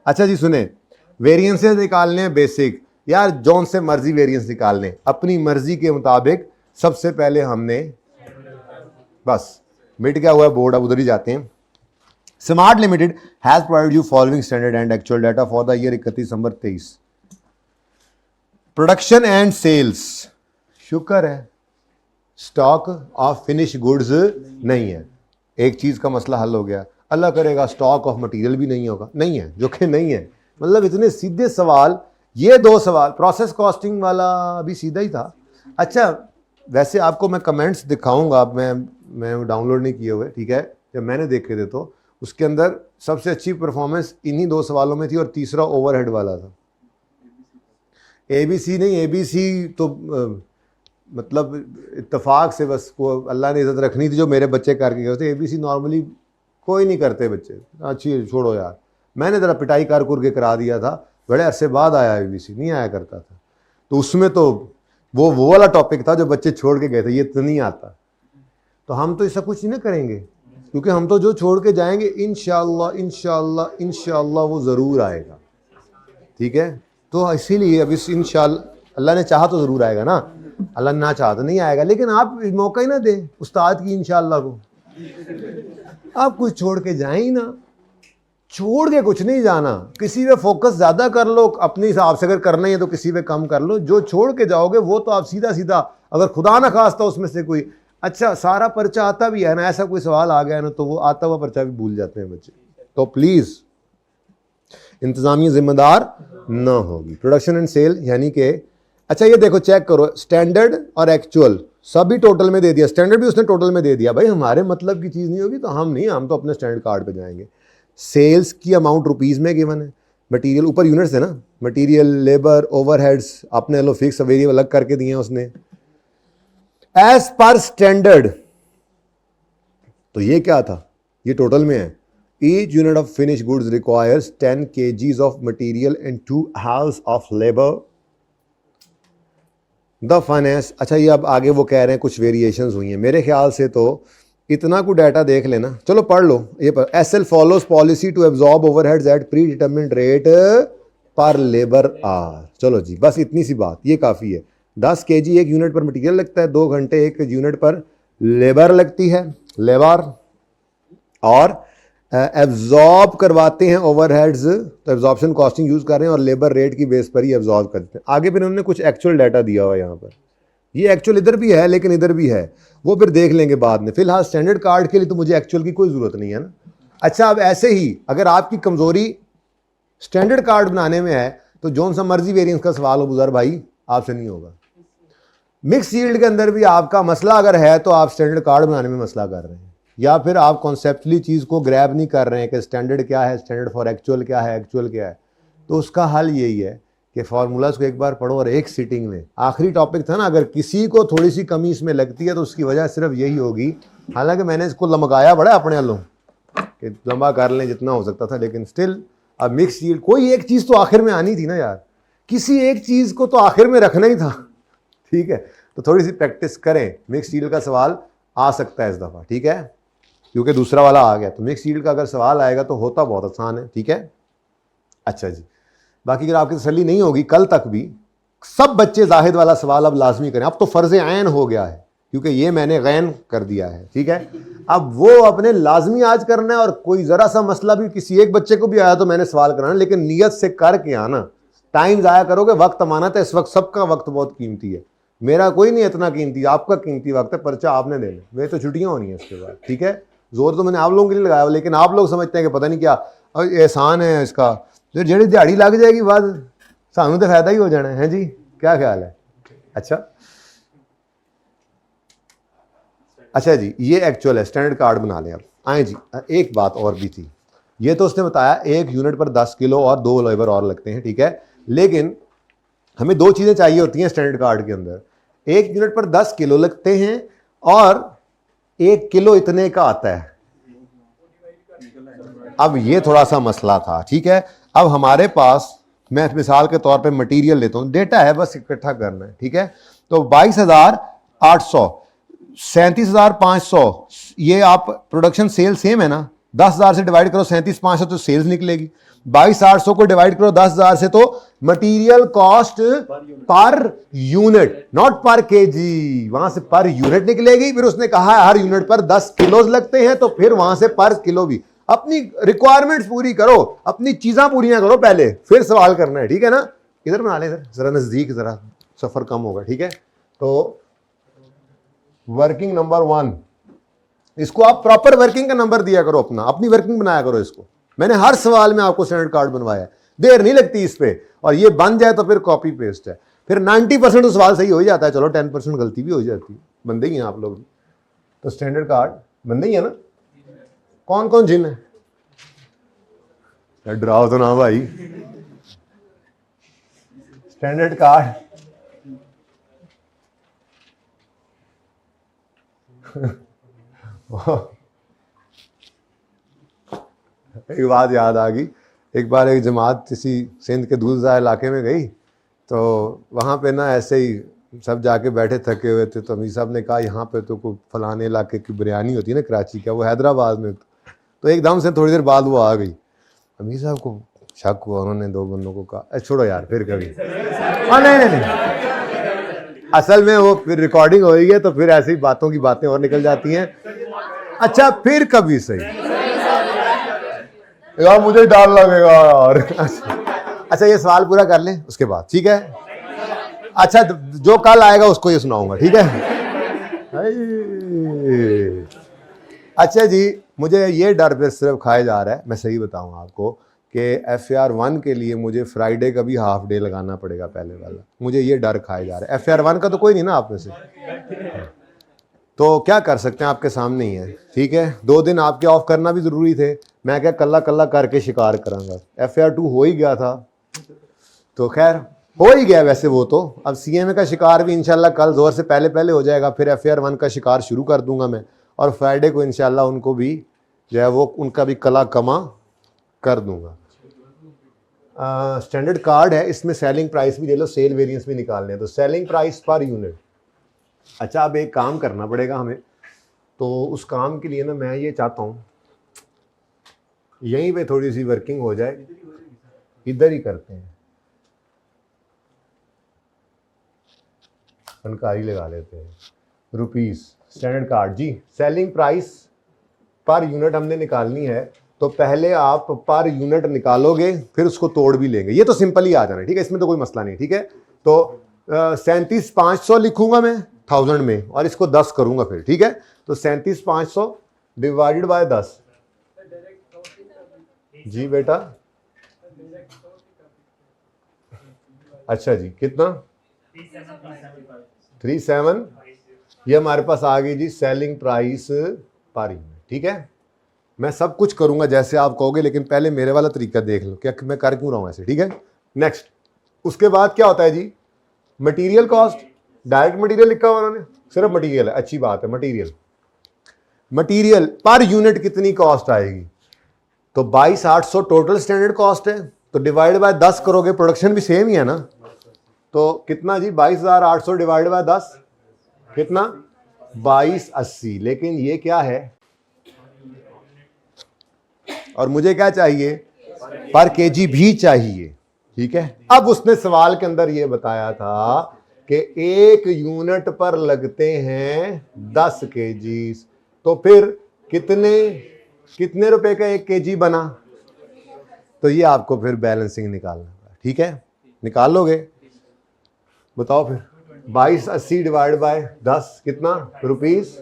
अच्छा जी सुने, वेरिएंसेस निकालने हैं बेसिक, यार जौन से मर्जी वेरिएंस निकालने, अपनी मर्जी के मुताबिक। सबसे पहले हमने बस मिट गया हुआ है बोर्ड, अब उधर ही जाते हैं। Smart limited has provided you following standard and actual data for the year 31 December 23। Production and sales, शुक्र है स्टॉक ऑफ फिनिश गुड्स नहीं है, एक चीज का मसला हल हो गया। अल्लाह करेगा स्टॉक ऑफ मटेरियल भी नहीं होगा, नहीं है, जो कि नहीं है। मतलब इतने सीधे सवाल, ये दो सवाल। प्रोसेस कॉस्टिंग वाला भी सीधा ही था। अच्छा वैसे आपको मैं कमेंट्स दिखाऊंगा, मैं डाउनलोड नहीं किए हुए, ठीक है, जब मैंने देखे थे तो उसके अंदर सबसे अच्छी परफॉर्मेंस इन्हीं दो सवालों में थी, और तीसरा ओवरहेड वाला था। एबीसी नहीं, एबीसी तो मतलब इत्तेफाक से बस को अल्लाह ने इज्जत रखनी थी, जो मेरे बच्चे करके गए थे। एबीसी नॉर्मली कोई नहीं करते बच्चे, अच्छी छोड़ो यार, मैंने ज़रा पिटाई कार के करा दिया था, बड़े अरसे बाद आया, एबीसी नहीं आया करता था। तो उसमें तो वो वाला टॉपिक था जो बच्चे छोड़ के गए थे, ये तो नहीं आता। तो हम तो ऐसा कुछ नहीं ना करेंगे, क्योंकि हम तो जो छोड़ के जाएंगे इंशाअल्लाह इंशाअल्लाह इंशाअल्लाह वो ज़रूर आएगा, ठीक है। तो इसीलिए अब इस इंशाअल्लाह, अल्लाह ने चाहा तो ज़रूर आएगा ना, अल्लाह ने ना चाहा तो नहीं आएगा। लेकिन आप मौका ही ना दें उस्ताद की इंशाअल्लाह को, आप कुछ छोड़ के जाएं ही ना, छोड़ के कुछ नहीं जाना। किसी पे फोकस ज़्यादा कर लो अपने हिसाब से, अगर करना ही है तो किसी पे कम कर लो। जो छोड़ के जाओगे वो तो आप सीधा सीधा, अगर खुदा ना खास्ता उसमें से कोई अच्छा सारा पर्चा आता भी है ना, ऐसा कोई सवाल आ गया ना, तो वो आता हुआ पर्चा भी भूल जाते हैं बच्चे। तो प्लीज़ इंतज़ामिया जिम्मेदार ना होगी। प्रोडक्शन एंड सेल यानी कि अच्छा ये देखो चेक करो, स्टैंडर्ड और एक्चुअल सभी टोटल में दे दिया, स्टैंडर्ड भी उसने टोटल में दे दिया। भाई हमारे मतलब की चीज़ नहीं होगी तो हम तो अपने स्टैंडर्ड कार्ड पे जाएंगे। सेल्स की अमाउंट रुपीज़ में गिवन है, मटेरियल ऊपर यूनिट्स है ना, मटेरियल लेबर ओवरहेड्स अपने लो फिक्स वेरिएबल अलग करके दिए हैं उसने। एज पर स्टैंडर्ड, तो ये क्या था, ये टोटल में है। Each unit of finish goods requires 10 kgs of material and 2 hours of labour. The finance, अच्छा ये अब आगे वो कह रहे हैं कुछ वेरिएशंस हुई हैं, मेरे ख्याल से तो इतना को डाटा देख लेना, चलो पढ़ लो ये पर। SL follows policy to absorb overheads at predetermined rate per labour hour. चलो जी बस इतनी सी बात, ये काफ़ी है। 10 kg एक यूनिट पर मटेरियल लगता है, 2 घंटे एक यूनिट पर लेबर लगती है, लेबर, और एब्जॉर्ब करवाते हैं ओवरहेड्स, तो एब्जॉर्प्शन कॉस्टिंग यूज़ कर रहे हैं और लेबर रेट की बेस पर ही एब्जॉर्ब करते हैं। आगे फिर उन्होंने कुछ एक्चुअल डाटा दिया हुआ है यहाँ पर, ये एक्चुअल इधर भी है लेकिन इधर भी है, वो फिर देख लेंगे बाद में। फिलहाल स्टैंडर्ड कार्ड के लिए तो मुझे एक्चुअल की कोई ज़रूरत नहीं है ना। अच्छा अब ऐसे ही अगर आपकी कमज़ोरी स्टैंडर्ड कार्ड बनाने में है तो जौन सा मर्जी वेरिएंस का सवाल हो बुज़र भाई आपसे नहीं होगा। मिक्स यील्ड के अंदर भी आपका मसला अगर है तो आप स्टैंडर्ड कार्ड बनाने में मसला कर रहे हैं, या फिर आप कॉन्सेप्चुअली चीज़ को ग्रैब नहीं कर रहे हैं कि स्टैंडर्ड क्या है, स्टैंडर्ड फॉर एक्चुअल क्या है, एक्चुअल क्या है। तो उसका हल यही है कि फार्मूलाज को एक बार पढ़ो और एक सीटिंग में। आखिरी टॉपिक था ना, अगर किसी को थोड़ी सी कमी इसमें लगती है तो उसकी वजह सिर्फ यही होगी। हालांकि मैंने इसको लमकाया बड़ा अपने वालों कि लंबा कर लें जितना हो सकता था, लेकिन स्टिल अब मिक्स यील्ड कोई एक चीज़ तो आखिर में आनी थी ना यार, किसी एक चीज़ को तो आखिर में रखना ही था, ठीक है। तो थोड़ी सी प्रैक्टिस करें, मिक्स यील्ड का सवाल आ सकता है इस दफ़ा, ठीक है, क्योंकि दूसरा वाला आ गया। तो मिक्स यील्ड का अगर सवाल आएगा तो होता बहुत आसान है, ठीक है। अच्छा जी, बाकी अगर आपकी तसल्ली नहीं होगी कल तक भी सब बच्चे जाहिद वाला सवाल अब लाजमी करें। अब तो फ़र्ज़ ऐन हो गया है क्योंकि ये मैंने गैन कर दिया है, ठीक है। अब वो अपने लाजमी आज करना है, और कोई ज़रा सा मसला भी किसी एक बच्चे को भी आया तो मैंने सवाल कराना, लेकिन नीयत से करके आना। टाइम ज़ाया करोगे, वक्त अमानत है, इस वक्त सबका वक्त बहुत कीमती है, मेरा कोई नहीं इतना कीमती, आपका कीमती वक्त है, पर्चा आपने देना, मेरी तो छुट्टियाँ होनी है उसके बाद, ठीक है। जोर तो मैंने आप लोगों के लिए लगाया, लेकिन आप लोग समझते हैं कि पता नहीं क्या एहसान है इसका, जो जेड़ी दिहाड़ी लग जाएगी बाद सानू तो फायदा ही हो जाना है जी, क्या ख्याल है। अच्छा जी, ये एक्चुअल है, स्टैंडर्ड कार्ड बना लें। अब आए जी, एक बात और भी थी, ये तो उसने बताया एक यूनिट पर 10 किलो और 2 लेबर और लगते हैं, ठीक है, लेकिन हमें 2 चीज़ें चाहिए होती हैं स्टैंडर्ड कार्ड के अंदर। एक यूनिट पर 10 किलो लगते हैं और 1 किलो इतने का आता है। अब ये थोड़ा सा मसला था, ठीक है। अब हमारे पास, मैं मिसाल के तौर पे मटेरियल लेता हूँ, डेटा है बस इकट्ठा करना है, ठीक है। तो 22,800, 37,500, ये आप प्रोडक्शन सेल सेम है ना, 10,000 से डिवाइड करो 37,500 तो सेल्स निकलेगी। 22,800 को डिवाइड करो 10,000 से, तो material cost per unit, not पर केजी, वहां से पर यूनिट निकलेगी। फिर उसने कहा है हर यूनिट पर 10 किलो लगते हैं, तो फिर वहां से पर किलो भी। अपनी रिक्वायरमेंट्स पूरी करो, अपनी चीजें पूरियां करो पहले, फिर सवाल करना है, ठीक है ना। इधर बना ले, इधर जरा नजदीक, जरा सफर कम होगा, ठीक है। तो वर्किंग नंबर 1, इसको आप प्रॉपर वर्किंग का नंबर दिया करो, अपना अपनी वर्किंग बनाया करो इसको। मैंने हर सवाल में आपको स्टैंडर्ड कार्ड बनवाया है, देर नहीं लगती इस पे, और ये बन जाए तो फिर कॉपी पेस्ट है। फिर 90% तो सवाल सही हो ही जाता है, चलो 10% गलती भी हो जाती है, बंदे ही हैं आप लोग भी। तो स्टैंडर्ड कार्ड बंदे ही है ना। कौन कौन जिन है, डराओ तो ना भाई। स्टैंडर्ड कार्ड एक बात याद आ गई, एक बार एक जमात किसी सिंध के दूसरा इलाके में गई, तो वहाँ पे ना ऐसे ही सब जाके बैठे थके हुए थे, तो अमीर साहब ने कहा यहाँ पे तो कोई फलाने इलाके की बिरयानी होती है ना कराची का, वो हैदराबाद में, तो एकदम से थोड़ी देर बाद वो आ गई। अमीर साहब को शक हुआ, उन्होंने 2 बंदों को कहा छोड़ो यार फिर कभी। नहीं, असल में वो फिर रिकॉर्डिंग हो गई है, तो फिर ऐसी बातों की बातें और निकल जाती हैं। अच्छा फिर कभी सही यार, मुझे डर लगेगा यार। अच्छा ये सवाल पूरा कर लें उसके बाद, ठीक है। अच्छा जो कल आएगा उसको ये सुनाऊंगा, ठीक है। अच्छा जी, मुझे ये डर फिर सिर्फ खाया जा रहा है, मैं सही बताऊं आपको, कि FAR 1 के लिए मुझे फ्राइडे का भी हाफ डे लगाना पड़ेगा पहले वाला, मुझे ये डर खाया जा रहा है। FAR 1 का तो कोई नहीं ना आप में से, तो क्या कर सकते हैं, आपके सामने ही है, ठीक है। 2 दिन आपके ऑफ करना भी जरूरी थे, मैं क्या कल्ला कल्ला करके शिकार करांगा। FAR 2 हो ही गया था, तो खैर हो ही गया वैसे वो तो। अब CMA का शिकार भी इंशाल्लाह कल जोर से पहले पहले हो जाएगा, फिर FAR 1 का शिकार शुरू कर दूंगा मैं, और फ्राइडे को इंशाल्लाह उनको भी जो है वो उनका भी कला कमा कर दूंगा। स्टैंडर्ड कार्ड है, इसमें सेलिंग प्राइस भी ले लो, सेल वेरिएंस भी निकालने हैं, तो सेलिंग प्राइस पर यूनिट। अच्छा अब एक काम करना पड़ेगा हमें, तो उस काम के लिए ना मैं ये चाहता हूँ यहीं पे थोड़ी सी वर्किंग हो जाए, इधर ही करते हैं, फनकारी लगा लेते हैं। रुपीस स्टैंडर्ड कार्ड जी, सेलिंग प्राइस पर यूनिट हमने निकालनी है, तो पहले आप पर यूनिट निकालोगे, फिर उसको तोड़ भी लेंगे, ये तो सिंपल ही आ जाना है, ठीक है, इसमें तो कोई मसला नहीं, ठीक है। तो 37,500 लिखूंगा मैं 1000 में, और इसको 10 करूंगा फिर, ठीक है। तो 37,500 डिवाइडेड बाय 10, जी बेटा, अच्छा जी कितना 37, ये हमारे पास आ गई जी सेलिंग प्राइस पर यूनिट, ठीक है। मैं सब कुछ करूंगा जैसे आप कहोगे, लेकिन पहले मेरे वाला तरीका देख लो क्या मैं कर क्यों रहा हूं ऐसे, ठीक है। नेक्स्ट, उसके बाद क्या होता है जी, मटेरियल कॉस्ट, डायरेक्ट मटेरियल लिखा हुआ उन्होंने, सिर्फ मटेरियल है, अच्छी बात है। मटेरियल पर यूनिट कितनी कॉस्ट आएगी, तो 22,800 टोटल स्टैंडर्ड कॉस्ट है, तो डिवाइड बाय 10 करोगे, प्रोडक्शन भी सेम ही है ना, तो कितना जी 22,800 डिवाइड बाय 10 कितना 2280। लेकिन ये क्या है, और मुझे क्या चाहिए, पर केजी भी चाहिए, ठीक है। अब उसने सवाल के अंदर ये बताया था कि 1 यूनिट पर लगते हैं 10 केजी, तो फिर कितने रुपए का 1 केजी बना, तो ये आपको फिर बैलेंसिंग निकालना है, ठीक है। निकाल लोगे, बताओ फिर 2280 डिवाइड बाय 10 कितना रुपीस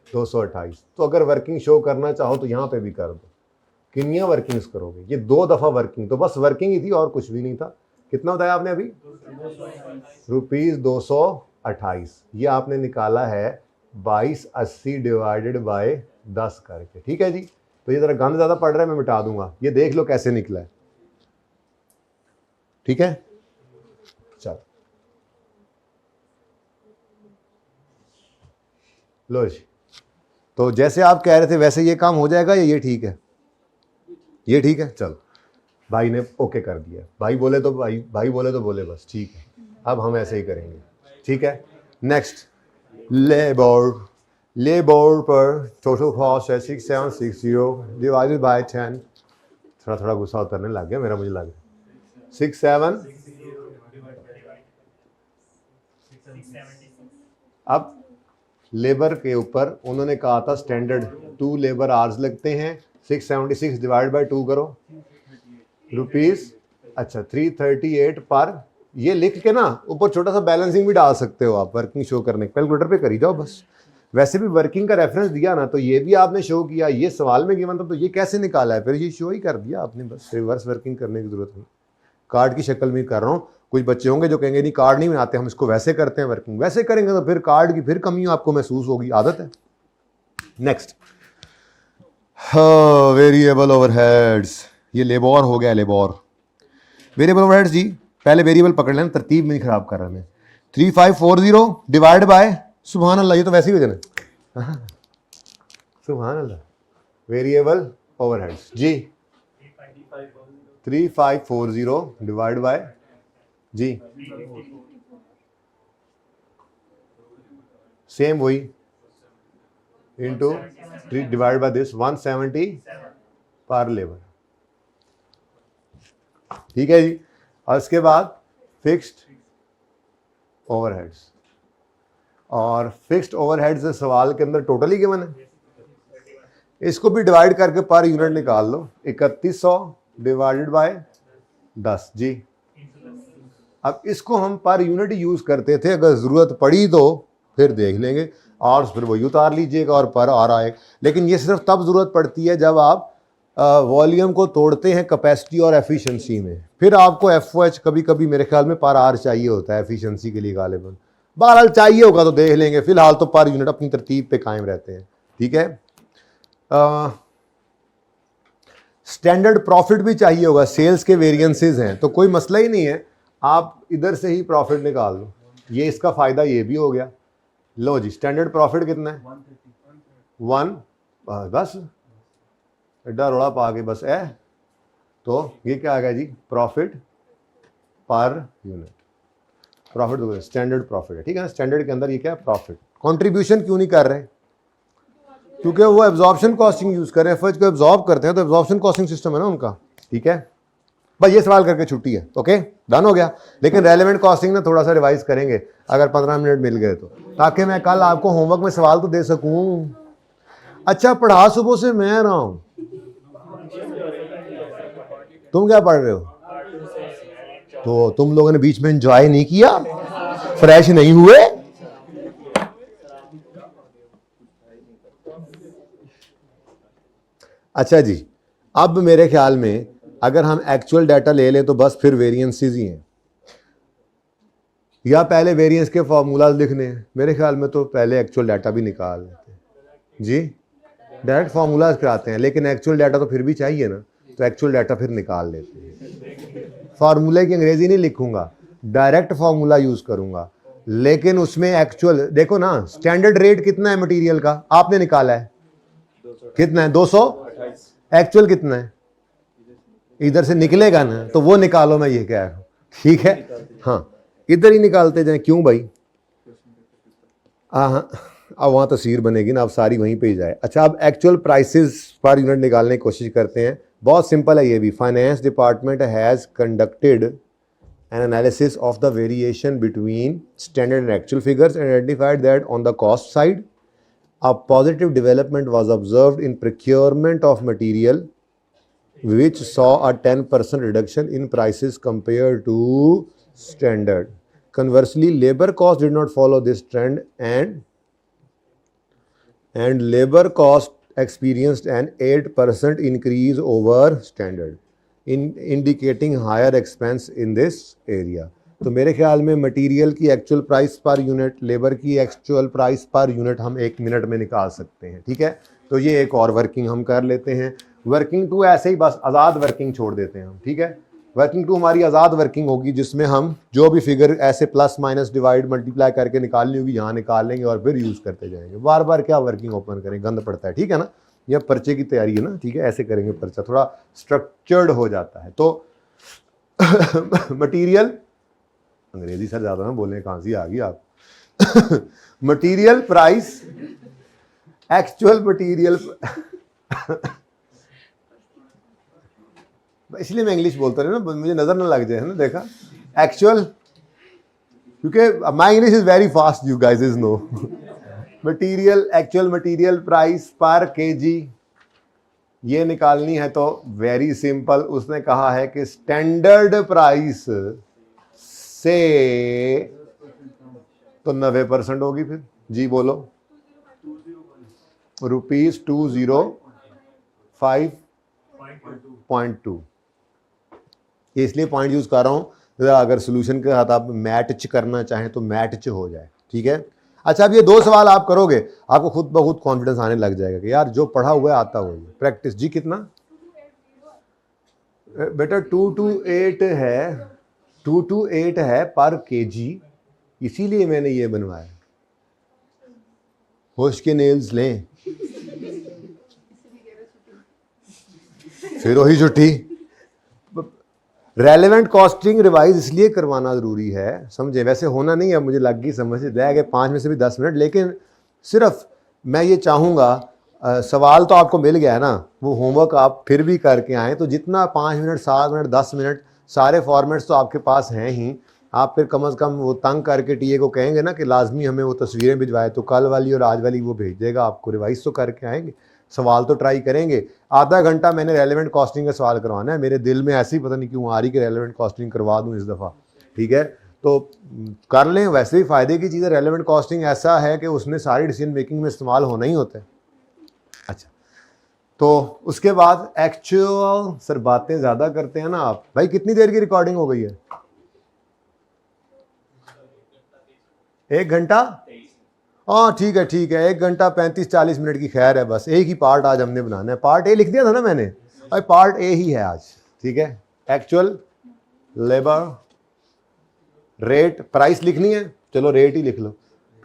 228। तो अगर वर्किंग शो करना चाहो तो यहां पे भी कर दो, कितनियां वर्किंग्स करोगे, ये 2 दफा वर्किंग, तो बस वर्किंग ही थी और कुछ भी नहीं था। कितना बताया आपने अभी, रुपीस 228, ये आपने निकाला है 2280 डिवाइडेड बाय 10 करके, ठीक है जी। तो ये जरा गंद ज्यादा पड़ रहा है, मैं मिटा दूंगा, ये देख लो कैसे निकला है, ठीक है। चलो लो जी, तो जैसे आप कह रहे थे वैसे ये काम हो जाएगा या ये ठीक है, ये ठीक है। चलो भाई ने ओके कर दिया, भाई बोले तो भाई बोले तो बोले, बस ठीक है, अब हम ऐसे ही करेंगे, ठीक है। नेक्स्ट, लेबर पर टोटल कॉस्ट है 6760 डिवाइडेड बाय 10, थोड़ा थोड़ा गुस्सा उतरने लग गया मेरा, मुझे लग रहा 6 7। अब लेबर के ऊपर उन्होंने कहा था स्टैंडर्ड 2 लेबर आवर्स लगते हैं, 676 डिवाइड बाय 2 करो रुपीस, अच्छा 338 पर। ये लिख के ना ऊपर छोटा सा बैलेंसिंग भी डाल सकते हो आप वर्किंग शो करने, कैलकुलेटर पे करी जाओ बस। वैसे भी वर्किंग का रेफरेंस दिया ना, तो ये भी आपने शो किया, ये सवाल में गिवन था, तो ये कैसे निकाला है, फिर ये शो ही कर दिया आपने, बस रिवर्स वर्किंग करने की जरूरत नहीं। कार्ड की शक्ल में कर रहा हूँ, कुछ बच्चे होंगे जो कहेंगे नहीं कार्ड नहीं बनाते हम इसको वैसे करते हैं वर्किंग, वैसे करेंगे तो फिर कार्ड की फिर कमी आपको महसूस होगी, आदत है। नेक्स्ट, वेरिएबल ओवरहेड्स, ये लेबर हो गया, लेबर वेरिएबल ओवरहेड्स जी। पहले वेरिएबल पकड़ लेना, तरतीब नहीं खराब कर रहा मैं। 3540 डिवाइड बाय, सुभान अल्लाह, ये तो वैसे ही हो जाना, सुभान अल्लाह, वेरिएबल ओवरहेड्स जी 3540 डिवाइड बाय जी, सेम वही into 3 divide by this 170 per labour, ठीक है जी। और उसके बाद फिक्स्ड ओवरहेड्स, और फिक्स्ड ओवरहेड्स सवाल के अंदर टोटली गिवन है, इसको भी डिवाइड करके पर यूनिट निकाल लो, 3100 डिवाइडेड बाय 10 जी। अब इसको हम पर यूनिट यूज करते थे, अगर जरूरत पड़ी तो फिर देख लेंगे, और फिर वही उतार लीजिएगा और पर आ रहा है। लेकिन ये सिर्फ तब जरूरत पड़ती है जब आप वॉल्यूम को तोड़ते हैं कैपेसिटी और एफिशिएंसी में, फिर आपको एफओएच कभी कभी मेरे ख्याल में पर आर चाहिए होता है एफिशिएंसी के लिए गालिबन, बहरहाल चाहिए होगा तो देख लेंगे, फिलहाल तो पर यूनिट अपनी तरतीब पे कायम रहते हैं, ठीक है। स्टैंडर्ड प्रॉफिट भी चाहिए होगा, सेल्स के वेरिएंसेस हैं तो कोई मसला ही नहीं है, आप इधर से ही प्रॉफिट निकाल लो, ये इसका फायदा ये भी हो गया। लो जी, स्टैंडर्ड प्रॉफिट कितना है 1, बस एडा रोड़ा पा के बस है, तो ये क्या आ गया जी, प्रॉफिट पर यूनिट, प्रॉफिट तो स्टैंडर्ड प्रॉफिट है, ठीक है ना। स्टैंडर्ड के अंदर ये क्या है, प्रॉफिट। कंट्रीब्यूशन क्यों नहीं कर रहे, क्योंकि वो एब्जॉर्प्शन कॉस्टिंग यूज कर रहे हैं, एफएच को एब्जॉर्ब करते हैं तो एब्जॉर्प्शन कॉस्टिंग सिस्टम है ना उनका, ठीक है। बस ये सवाल करके छुट्टी है, ओके डन हो गया। लेकिन रेलेवेंट कॉस्टिंग ना थोड़ा सा रिवाइज करेंगे अगर 15 मिनट मिल गए तो, ताकि मैं कल आपको होमवर्क में सवाल तो दे सकूं। अच्छा पढ़ा सुबह से मैं रहा हूं, तुम क्या पढ़ रहे हो, तो तुम लोगों ने बीच में एंजॉय नहीं किया, फ्रेश नहीं हुए। अच्छा जी, अब मेरे ख्याल में अगर हम एक्चुअल डाटा ले लें तो बस फिर वेरिएंसेस ही हैं, या पहले वेरिएंस के फॉर्मूलाज लिखने हैं, मेरे ख्याल में तो पहले एक्चुअल डाटा भी निकाल लेते हैं जी, डायरेक्ट फार्मूलाज कराते हैं, लेकिन एक्चुअल डाटा तो फिर भी चाहिए ना, तो एक्चुअल डाटा फिर निकाल लेते हैं। फार्मूले की अंग्रेजी नहीं लिखूंगा, डायरेक्ट फार्मूला यूज करूंगा, लेकिन उसमें एक्चुअल देखो ना, स्टैंडर्ड रेट कितना है मटेरियल का आपने निकाला है, कितना है 200, एक्चुअल कितना है, इधर से निकलेगा ना, तो वो निकालो, मैं ये कह रहा हूं, ठीक है। हाँ इधर ही निकालते जाए, क्यों भाई, हाँ अब वहाँ तस्वीर बनेगी ना, अब सारी वहीं पे ही जाए। अच्छा अब एक्चुअल प्राइसेस पर यूनिट निकालने की कोशिश करते हैं, बहुत सिंपल है ये भी। Finance department has conducted N analysis of the variation between standard and actual figures and identified that on the cost side a positive development was observed in procurement of material which saw a 10% reduction in prices compared to standard. Conversely, labor cost did not follow this trend and labor cost experienced an 8% increase over standard, indicating higher expense in this area. तो मेरे ख्याल में material की actual price per unit, labour की actual price per unit हम 1 minute में निकाल सकते हैं, ठीक है। तो ये एक और वर्किंग हम कर लेते हैं। वर्किंग 2 ऐसे ही बस आज़ाद वर्किंग छोड़ देते हैं हम, ठीक है। वर्किंग 2 हमारी आज़ाद वर्किंग होगी, जिसमें हम जो भी फिगर ऐसे प्लस माइनस डिवाइड मल्टीप्लाई करके निकालनी होगी यहाँ निकाल लेंगे और फिर यूज़ करते जाएंगे, बार बार क्या वर्किंग ओपन करें, गंद पड़ता है, ठीक है ना। यह पर्चे की तैयारी है ना, ठीक है, ऐसे करेंगे पर्चा थोड़ा स्ट्रक्चर्ड हो जाता है। तो मटीरियल, अंग्रेजी सर ज़्यादा ना बोलने, कहाँ से आ गई आप मटीरियल प्राइस, एक्चुअल मटीरियल इसलिए मैं इंग्लिश बोलता रहा ना, मुझे नजर ना लग जाए, है ना, देखा एक्चुअल, क्योंकि my English is very fast, you guys is know. Material, actual material price per KG ये निकालनी है तो वेरी सिंपल, उसने कहा है कि स्टैंडर्ड प्राइस से तो 90% होगी, फिर जी बोलो, ₹205.2। इसलिए पॉइंट यूज कर रहा हूं, अगर सोल्यूशन के साथ आप मैच करना चाहें तो मैच हो जाए, ठीक है। अच्छा, अब ये 2 सवाल आप करोगे, आपको खुद ब खुद कॉन्फिडेंस आने लग जाएगा कि यार जो पढ़ा हुआ है आता हुआ है, प्रैक्टिस। जी कितना बेटा? 228 है, 228 है पर केजी, इसीलिए मैंने ये बनवाया। होश के नेल्स लें, फिर वही छुट्टी। रेलेवेंट कॉस्टिंग रिवाइज इसलिए करवाना जरूरी है, समझे, वैसे होना नहीं है, मुझे लग गई समझ, रह गए 5 में से भी 10 मिनट, लेकिन सिर्फ मैं ये चाहूँगा, सवाल तो आपको मिल गया है ना, वो होमवर्क आप फिर भी करके आएँ, तो जितना 5 मिनट 7 मिनट 10 मिनट सारे फॉर्मेट्स तो आपके पास हैं ही, आप फिर कम से कम वो तंग करके टीए को कहेंगे ना कि लाजमी हमें वो तस्वीरें भिजवाए, तो कल वाली और आज वाली वो भेज देगा आपको, रिवाइज तो करके आएंगे, सवाल तो ट्राई करेंगे। आधा घंटा मैंने रेलेवेंट कॉस्टिंग का सवाल करवाना है, मेरे दिल में ऐसी पता नहीं क्यों आ रही कि रेलेवेंट कॉस्टिंग करवा दूं इस दफ़ा, ठीक है, तो कर लें, वैसे भी फ़ायदे की चीज़ है। रेलेवेंट कॉस्टिंग ऐसा है कि उसमें सारी डिसीजन मेकिंग में इस्तेमाल होना ही होता है। अच्छा, तो उसके बाद एक्चुअल, सर बातें ज़्यादा करते हैं ना आप, भाई कितनी देर की रिकॉर्डिंग हो गई है? 1 घंटा? हाँ ठीक है, 1 घंटा 35-40 मिनट की खैर है, बस एक ही पार्ट आज हमने बनाना है। पार्ट ए लिख दिया था ना मैंने, अरे पार्ट ए ही है आज, ठीक है। एक्चुअल लेबर रेट, प्राइस लिखनी है, चलो रेट ही लिख लो,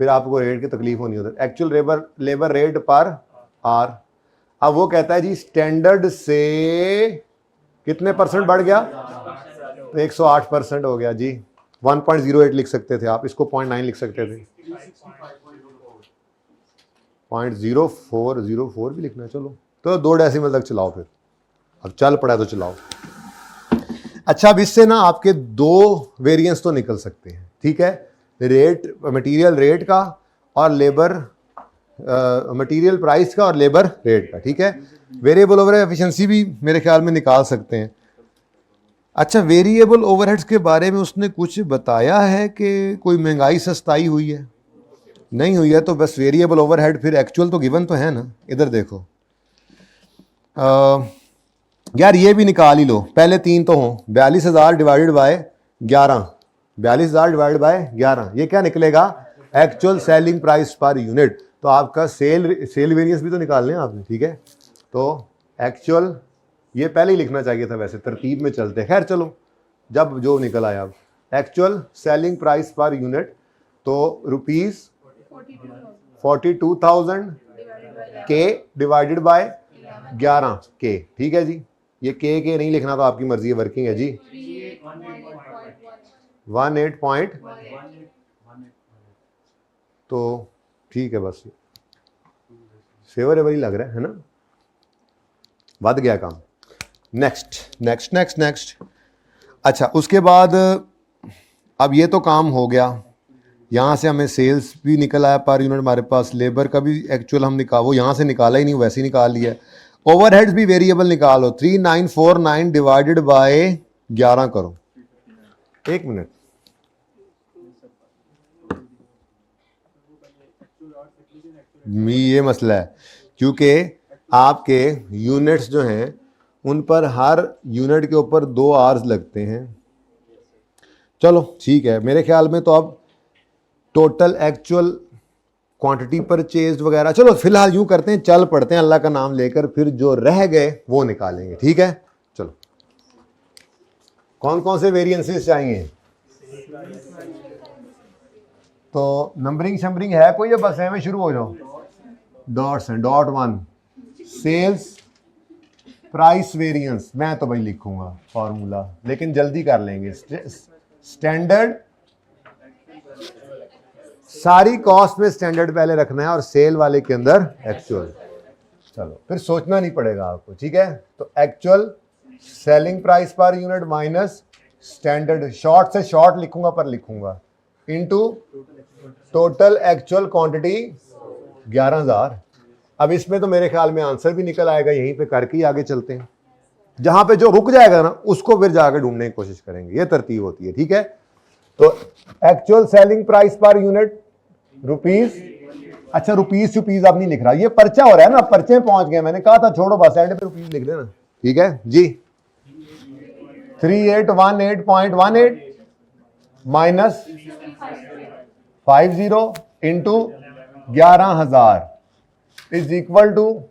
फिर आपको रेट की तकलीफ होनी होती है। एक्चुअल लेबर रेट पर आर। अब वो कहता है जी स्टैंडर्ड से कितने % बढ़ गया? तो 108% हो गया जी। 1.08 लिख सकते थे आप, इसको 0.9 लिख सकते थे, 0.04 भी लिखना है, चलो तो 2 डेसिमल तक चलाओ, फिर अब चल पड़ा तो चलाओ। अच्छा, अब इससे ना आपके 2 वेरिएंस तो निकल सकते हैं, ठीक है, रेट, मटेरियल रेट का और लेबर मटेरियल प्राइस का और लेबर रेट का, ठीक है। वेरिएबल ओवरहेड एफिशिएंसी भी मेरे ख्याल में निकाल सकते हैं। अच्छा, वेरिएबल ओवरहेड्स के बारे में उसने कुछ बताया है कि कोई महंगाई सस्ताई हुई है? नहीं हुई है तो बस वेरिएबल ओवरहेड, फिर एक्चुअल तो गिवन तो है ना, इधर देखो यार ये भी निकाल ही लो, पहले 3 तो हों, 42,000 डिवाइडेड बाय 11, 42,000 डिवाइडेड बाय 11, ये क्या निकलेगा? Actual selling price per unit. तो आपका सेल वेरिएंस भी तो निकालने हैं आपने, ठीक है। तो एक्चुअल, ये पहले ही लिखना चाहिए था, वैसे तरतीब में चलते, खैर चलो, जब जो निकल आया। अब actual selling price per unit, तो ₹42,000 के डिवाइडेड बाय 11 के, ठीक है जी। ये के नहीं लिखना तो आपकी मर्जी है, वर्किंग है जी। 18 तो ठीक है, बस फेवर ही लग रहा है ना, बढ़ गया काम। नेक्स्ट। अच्छा, उसके बाद अब ये तो काम हो गया, यहाँ से हमें सेल्स भी निकल आया पर यूनिट हमारे पास, लेबर का भी एक्चुअल हम वो यहाँ से निकाला ही नहीं, वैसे ही निकाल लिया। ओवरहेड्स भी वेरिएबल निकालो, 3949 डिवाइडेड बाय 11 करो। 1 मिनट, ये मसला है क्योंकि आपके यूनिट्स जो हैं उन पर हर यूनिट के ऊपर 2 आवर्स लगते हैं। चलो ठीक है, मेरे ख्याल में तो अब टोटल एक्चुअल क्वांटिटी परचेज वगैरह, चलो फिलहाल यूं करते हैं, चल पड़ते हैं अल्लाह का नाम लेकर, फिर जो रह गए वो निकालेंगे, ठीक है। चलो, कौन कौन से वेरिएंसेस चाहिए? तो नंबरिंग शंबरिंग है कोई, या बस है में शुरू हो जाओ? डॉट्स हैं, डॉट 1 सेल्स प्राइस वेरिएंस, मैं तो भाई लिखूंगा फॉर्मूला, लेकिन जल्दी कर लेंगे। स्टैंडर्ड, सारी कॉस्ट में स्टैंडर्ड पहले रखना है और सेल वाले के अंदर एक्चुअल। चलो फिर सोचना नहीं पड़ेगा आपको, ठीक है। तो actual selling price per unit minus standard, short से शॉर्ट लिखूंगा पर लिखूंगा, इनटू टोटल एक्चुअल क्वांटिटी 11,000। अब इसमें तो मेरे ख्याल में आंसर भी निकल आएगा, यहीं पे करके ही आगे चलते हैं। जहां पे जो रुक जाएगा ना उसको फिर जाकर ढूंढने की कोशिश करेंगे, ये तरतीब होती है, ठीक है। तो actual selling price per unit rupees, अच्छा रुपीज अब नहीं लिख रहा, ये पर्चा हो रहा है ना, पर्चे में पहुंच गए, मैंने कहा था छोड़ो बस एंड पे रुपीज लिख देना, ठीक है जी। 3818.18 minus 50 into 11,000 is equal to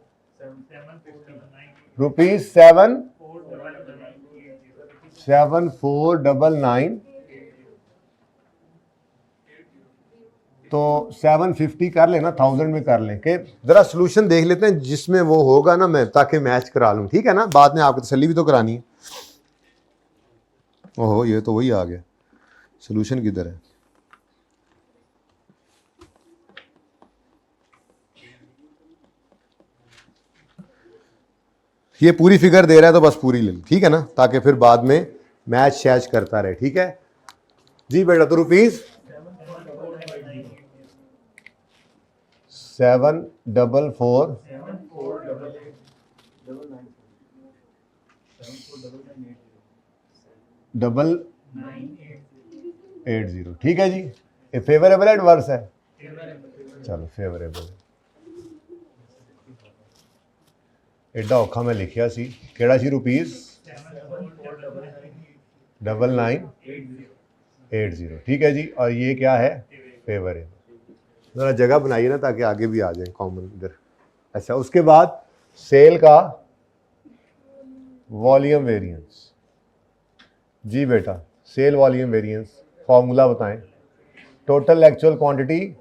₹7,499। तो 750 कर लेना, 1000 में कर लें कि जरा सोल्यूशन देख लेते हैं जिसमें वो होगा ना, मैं ताकि मैच करा लूं, ठीक है ना, बाद में आपको तसल्ली भी तो करानी है। ओहो ये तो वही आ गया, सोल्यूशन किधर है? ये पूरी फिगर दे रहा है तो बस पूरी ले लो, ठीक है ना, ताकि फिर बाद में मैच शैच करता रहे, ठीक है जी बेटा। तो रुपीज 744,980, ठीक है जी। ये फेवरेबल एडवर्स है, चलो फेवरेबल। एडा औखा मैं लिखिया सी, केड़ा सी रुपीज 9980, ठीक है जी। और ये क्या है? फेवरेबल। जरा जगह बनाइए ना ताकि आगे भी आ जाए कॉमन इधर। अच्छा उसके बाद सेल का वॉल्यूम वेरिएंस, जी बेटा सेल वॉल्यूम वेरिएंस फॉर्मूला बताएं। Total actual quantity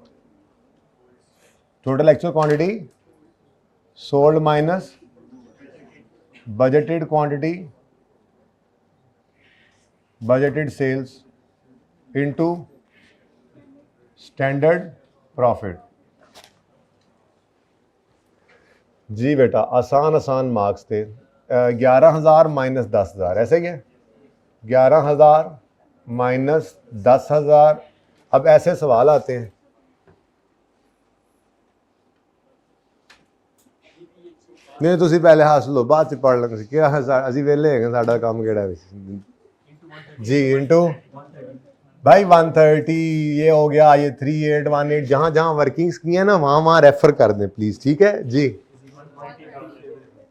sold minus budgeted quantity budgeted sales into standard profit. जी बेटा आसान मार्क्स थे। 11,000 माइनस 10,000, ऐसे क्या 11,000 माइनस 10,000। अब ऐसे सवाल आते हैं, नहीं तुसी पहले हासिल लो बाद च पढ़ लेंगे क्या है, असी वेले हैं साडा काम केड़ा है जी। इंटू भाई 130 ये हो गया, ये 3818 जहां जहां वर्किंग्स की है ना वहां वहां रेफर कर दें प्लीज, ठीक है जी।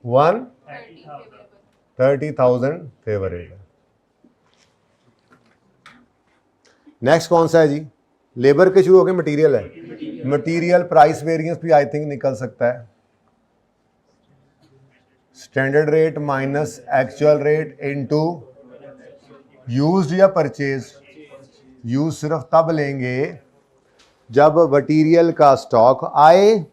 130,000 फेवरेबल। नेक्स्ट कौन सा है जी? लेबर के शुरू हो गए, मटेरियल है। मटेरियल प्राइस वेरिएंस भी आई थिंक निकल सकता है। Standard rate minus actual rate into used या परचेज। यूज सिर्फ तब लेंगे जब मटेरियल का स्टॉक आए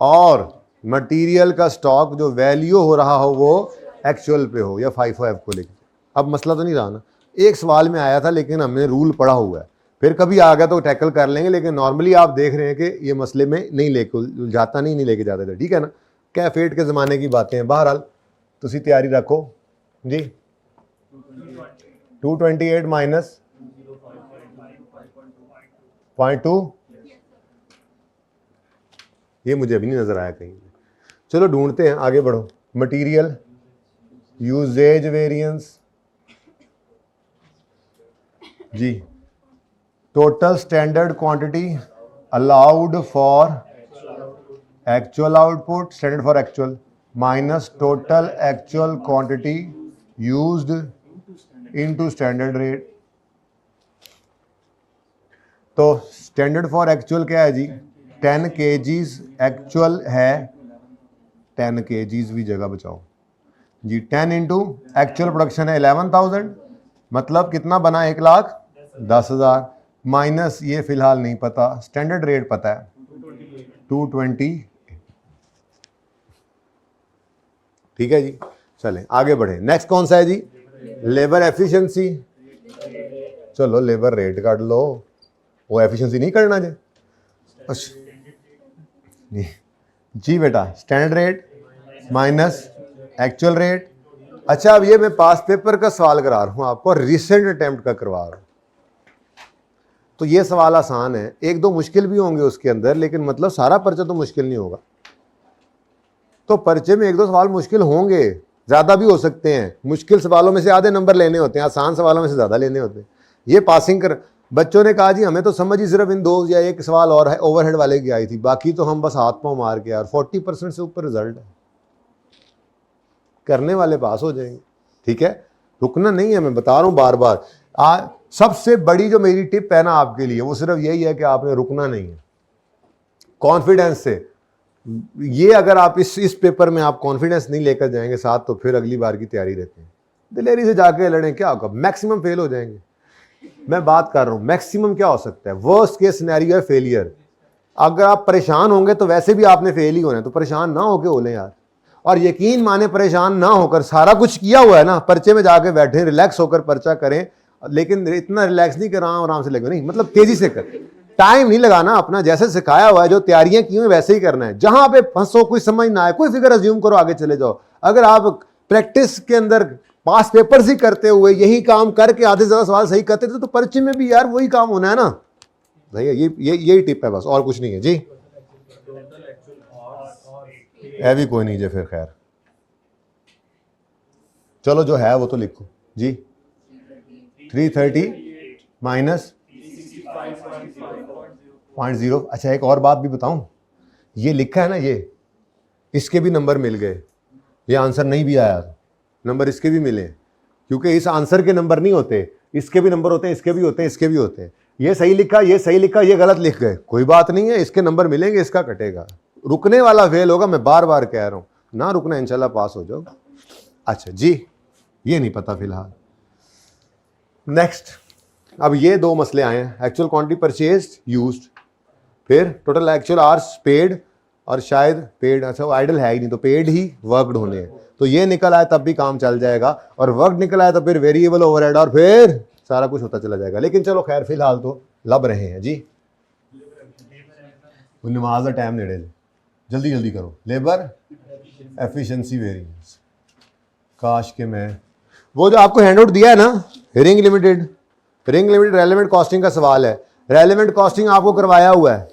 और मटेरियल का स्टॉक जो वैल्यू हो रहा हो वो एक्चुअल पे हो या FIFO को लेके। अब मसला तो नहीं रहा ना, एक सवाल में आया था लेकिन हमने रूल पढ़ा हुआ है, फिर कभी आ गया तो टैकल कर लेंगे, लेकिन नॉर्मली आप देख रहे हैं कि ये मसले में नहीं लेके जाता, नहीं लेके जाते थे, ठीक है ना। कैफेट के ज़माने की बातें हैं। बहरहाल तुसी तैयारी रखो जी। 228 माइनस 0.2, ये मुझे अभी नहीं नजर आया कहीं। चलो ढूंढते हैं, आगे बढ़ो। मटेरियल यूजेज वेरिएंस जी। Total standard quantity allowed for actual output, standard for actual minus total actual quantity used into standard rate. तो स्टैंडर्ड फॉर एक्चुअल क्या है जी? 10 kgs एक्चुअल है, 10 kgs भी जगह बचाओ जी। 10 इंटू एक्चुअल प्रोडक्शन है 11,000, मतलब कितना बना? 1,10,000 माइनस ये फिलहाल नहीं पता, स्टैंडर्ड रेट पता है 220, ठीक है जी। चलें आगे बढ़े। नेक्स्ट कौन सा है जी? Labour efficiency. चलो लेबर रेट काट लो, वो एफिशिएंसी नहीं करना जी। अच्छा जी बेटा standard rate minus actual rate अच्छा, अब ये मैं पास पेपर का सवाल करा रहा हूं आपको, रिसेंट अटेम्प्ट का करवा रहा हूं। तो ये सवाल आसान है, एक दो मुश्किल भी होंगे उसके अंदर, लेकिन मतलब सारा पर्चा तो मुश्किल नहीं होगा। तो पर्चे में एक दो सवाल मुश्किल होंगे, ज्यादा भी हो सकते हैं। मुश्किल सवालों में से आधे नंबर लेने होते हैं, आसान सवालों में से ज्यादा लेने होते हैं। ये पासिंग कर, बच्चों ने कहा जी हमें तो समझ ही सिर्फ इन दो या एक सवाल और है ओवरहेड वाले की आई थी, बाकी तो हम बस हाथ पांव मार के, यार 40% से ऊपर रिजल्ट है, करने वाले पास हो जाएंगे। ठीक है, रुकना नहीं है, मैं बता रहा हूं बार बार। सबसे बड़ी जो मेरी टिप है ना आपके लिए, वो सिर्फ यही है कि आपने रुकना नहीं है, कॉन्फिडेंस से। ये अगर आप इस पेपर में आप कॉन्फिडेंस नहीं लेकर जाएंगे साथ, तो फिर अगली बार की तैयारी रहती है, दिलेरी से जाके लड़ें, क्या होगा, मैक्सिमम फेल हो जाएंगे। मैं बात कर रहा हूं मैक्सिमम क्या हो सकता है, वर्स्ट केस सिनेरियो है फेलियर। अगर आप परेशान होंगे तो वैसे भी आपने फेल ही होना है, तो परेशान ना होके बोले यार। और यकीन माने परेशान ना होकर, सारा कुछ किया हुआ है ना, पर्चे में जाके बैठे रिलैक्स होकर पर्चा करें, लेकिन इतना रिलैक्स नहीं कर रहा हूं आराम से लगे, नहीं, मतलब तेजी से कर, टाइम नहीं लगाना अपना, जैसे सिखाया हुआ है, जो तैयारियां की हुई वैसे ही करना है। जहां पे फंसो, कोई समझ ना आए, कोई फिगर अज्यूम करो, आगे चले जाओ। अगर आप प्रैक्टिस के अंदर पास पेपर्स ही करते हुए यही काम करके आधे से ज्यादा सवाल सही करते थे, तो पर्चे में भी यार वही काम होना है ना। सही है, यही टिप है बस, और कुछ नहीं है जी। है भी कोई नहीं जी, फिर खैर चलो जो है वो तो लिखो जी। 330 माइनस 0.0। अच्छा, एक और बात भी बताऊं, ये लिखा है ना, ये इसके भी नंबर मिल गए, ये आंसर नहीं भी आया, नंबर इसके भी मिले, क्योंकि इस आंसर के नंबर नहीं होते, इसके भी नंबर होते हैं, इसके भी होते हैं, इसके भी होते हैं। ये सही लिखा, ये सही लिखा, ये गलत लिख गए, कोई बात नहीं है, इसके नंबर मिलेंगे, इसका कटेगा। रुकने वाला फेल होगा, मैं बार बार कह रहा हूं, ना रुकना, इंशाल्लाह पास हो जाओ। अच्छा जी, ये नहीं पता फिलहाल। नेक्स्ट, अब ये दो मसले आए हैं, एक्चुअल क्वांटिटी परचेज्ड यूज्ड, फिर टोटल एक्चुअल आवर्स पेड, और शायद पेड, अच्छा आइडल है ही नहीं, तो पेड ही वर्कड होने हैं। तो ये निकल आए तब भी काम चल जाएगा, और वर्क निकल आए तो फिर वेरिएबल ओवरहेड, और फिर सारा कुछ होता चला जाएगा। लेकिन चलो खैर, फिलहाल तो लब रहे हैं जी। नमाज का टाइम नेड़े, जल्दी जल्दी करो। लेबर एफिशिएंसी वेरिएंस, काश के मैं वो जो आपको हैंडआउट दिया है ना, रिंग लिमिटेड रेलेवेंट कॉस्टिंग का सवाल है। रेलेवेंट कॉस्टिंग आपको करवाया हुआ है,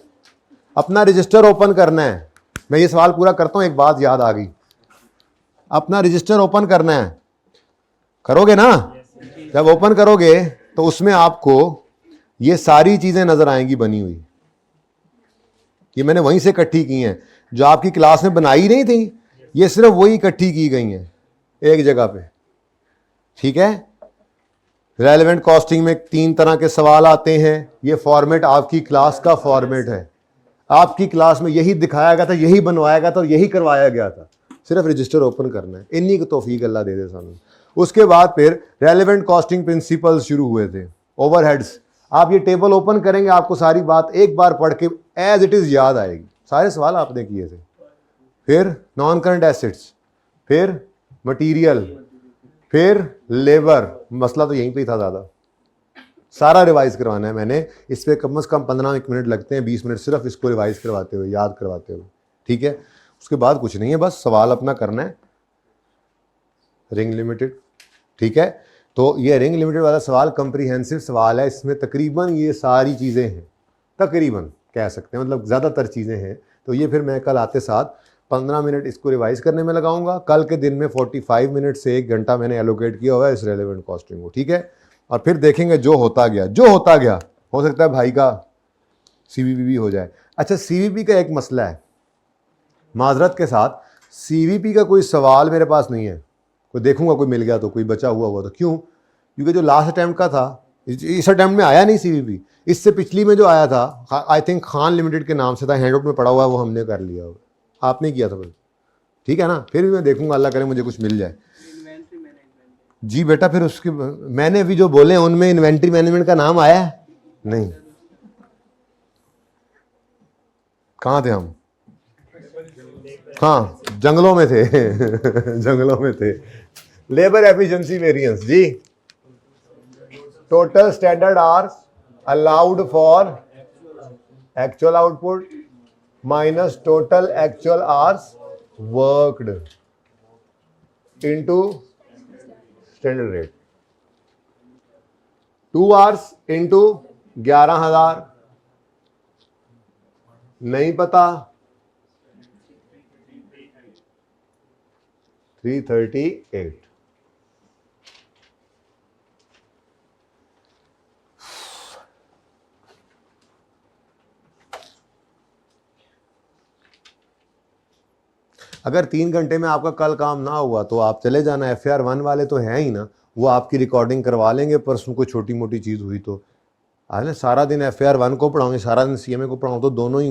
अपना रजिस्टर ओपन करना है। मैं ये सवाल पूरा करता हूं, एक बात याद आ गई, अपना रजिस्टर ओपन करना है, करोगे ना? जब ओपन करोगे तो उसमें आपको ये सारी चीजें नजर आएंगी बनी हुई, ये मैंने वहीं से इकट्ठी की हैं, जो आपकी क्लास में बनाई नहीं थी, ये सिर्फ वही इकट्ठी की गई हैं एक जगह पे। ठीक है, रेलेवेंट कॉस्टिंग में 3 तरह के सवाल आते हैं, ये फॉर्मेट आपकी क्लास का फॉर्मेट है, आपकी क्लास में यही दिखाया गया था, यही बनवाया गया था और यही करवाया गया था, सिर्फ रजिस्टर ओपन करना है। इन्हीं को तौफीक अल्लाह दे दे सामने। उसके बाद फिर रेलेवेंट कॉस्टिंग प्रिंसिपल्स शुरू हुए थे, ओवरहेड्स। आप ये टेबल ओपन करेंगे, आपको सारी बात एक बार पढ़ के एज इट इज याद आएगी, सारे सवाल आपने किए थे। फिर नॉन करंट एसेट्स, फिर मटीरियल, फिर लेबर, मसला तो यहीं पे ही था ज़्यादा, सारा रिवाइज करवाना है मैंने। इस पर कम से कम 15 मिनट लगते हैं, 20 मिनट सिर्फ इसको रिवाइज करवाते हुए, याद करवाते हुए। ठीक है, उसके बाद कुछ नहीं है, बस सवाल अपना करना है। रिंग लिमिटेड, ठीक है, तो ये रिंग लिमिटेड वाला सवाल कंप्रीहेंसिव सवाल है, इसमें तकरीबन ये सारी चीज़ें हैं, तकरीबन कह सकते हैं, मतलब ज़्यादातर चीज़ें हैं। तो ये फिर मैं कल आते साथ 15 मिनट इसको रिवाइज करने में लगाऊंगा। कल के दिन में 45 मिनट से 1 घंटा मैंने एलोकेट किया हुआ है इस रेलेवेंट कॉस्टिंग को। ठीक है, और फिर देखेंगे जो होता गया, हो सकता है भाई का सीवीपी भी हो जाए। अच्छा, सीवीपी का एक मसला है, माजरत के साथ, सीवीपी का कोई सवाल मेरे पास नहीं है, कोई देखूंगा कोई मिल गया तो, कोई बचा हुआ तो। क्यों? क्योंकि जो लास्ट अटैम्प्ट का था, इस अटैम्प्ट में आया नहीं सीवीपी, इससे पिछली में जो आया था, आई थिंक खान लिमिटेड के नाम से था, हैंडआउट में पड़ा हुआ है, वो हमने कर लिया हुआ, आपने किया था बस। ठीक है ना, फिर भी मैं देखूंगा, अल्लाह करे मुझे कुछ मिल जाए। जी बेटा, फिर उसके मैंने भी जो बोले उनमें इन्वेंट्री मैनेजमेंट का नाम आया है नहीं? कहाँ थे हम? हाँ, जंगलों में थे जंगलों में थे। लेबर एफिशिएंसी वेरिएंस जी, total standard hours allowed for actual output minus total actual hours worked into standard rate 2 hours into 11,000 नहीं पता 338। अगर 3 घंटे में आपका कल काम ना हुआ तो आप चले जाना, FAR 1 वाले तो हैं ही ना, वो आपकी रिकॉर्डिंग करवा लेंगे। परसों कोई छोटी मोटी चीज़ हुई तो आज ना सारा दिन FAR 1 को पढ़ाऊंगे, सारा दिन CMA को पढ़ाऊँ तो दोनों ही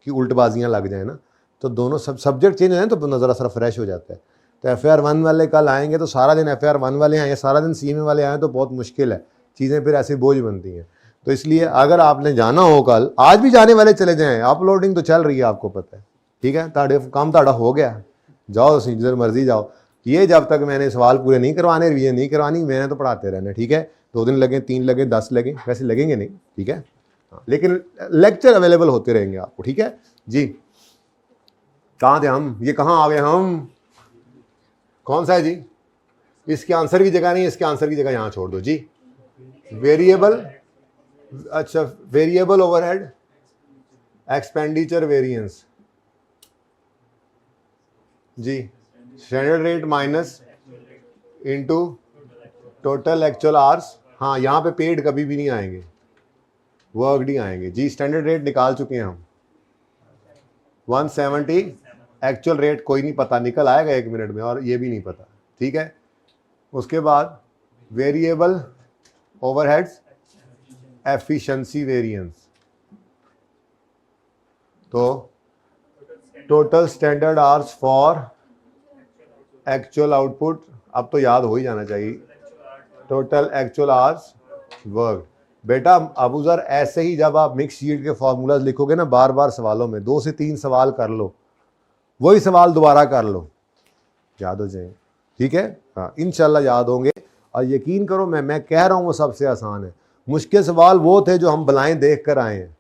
की उल्टबाजियाँ लग जाए ना, तो दोनों सब्जेक्ट चेंज हो जाए तो नज़र सा फ्रेश हो जाता है। तो FAR 1 वाले कल आएंगे तो सारा दिन FAR 1 वाले आए, सारा दिन CMA वाले आए तो बहुत मुश्किल है, चीज़ें फिर ऐसे बोझ बनती हैं। तो इसलिए अगर आपने जाना हो कल, आज भी जाने वाले चले जाएँ, अपलोडिंग तो चल रही है आपको पता है, ठीक है, ताड़े काम ताड़ा हो गया, जाओ जिधर मर्जी जाओ। ये जब तक मैंने सवाल पूरे नहीं करवाने, रिवीजन नहीं करवानी, मैंने तो पढ़ाते रहना, ठीक है। 2 दिन लगे, 3 लगे, 10 लगे, वैसे लगेंगे नहीं, ठीक है, लेकिन लेक्चर अवेलेबल होते रहेंगे आपको, ठीक है जी। कहाँ थे हम, ये कहाँ आ गए हम, कौन सा है जी, इसके आंसर की जगह नहीं, इसके आंसर की जगह यहाँ छोड़ दो जी। वेरिएबल, अच्छा वेरिएबल ओवरहेड एक्सपेंडिचर वेरिएंस जी, standard rate minus into total actual hours. हाँ, यहाँ पे पेड कभी भी नहीं आएंगे, वर्कड ही आएंगे जी। स्टैंडर्ड रेट निकाल चुके हैं हम 170, एक्चुअल रेट कोई नहीं पता, निकल आएगा 1 मिनट में, और ये भी नहीं पता, ठीक है। उसके बाद वेरिएबल ओवरहेड्स एफिशिएंसी वेरिएंस, तो total standard hours for actual output, अब तो याद हो ही जाना चाहिए, टोटल एक्चुअल आवर्स वर्क। बेटा अबूजर ऐसे ही जब आप मिक्स शीट के फॉर्मूलाज लिखोगे ना, बार बार सवालों में 2 से 3 सवाल कर लो, वही सवाल दोबारा कर लो, याद हो जाएंगे, ठीक है। हाँ, इंशाल्लाह याद होंगे। और यकीन करो मैं कह रहा हूँ वो सबसे आसान है। मुश्किल सवाल वो थे जो हम बलाएं देख कर आए हैं,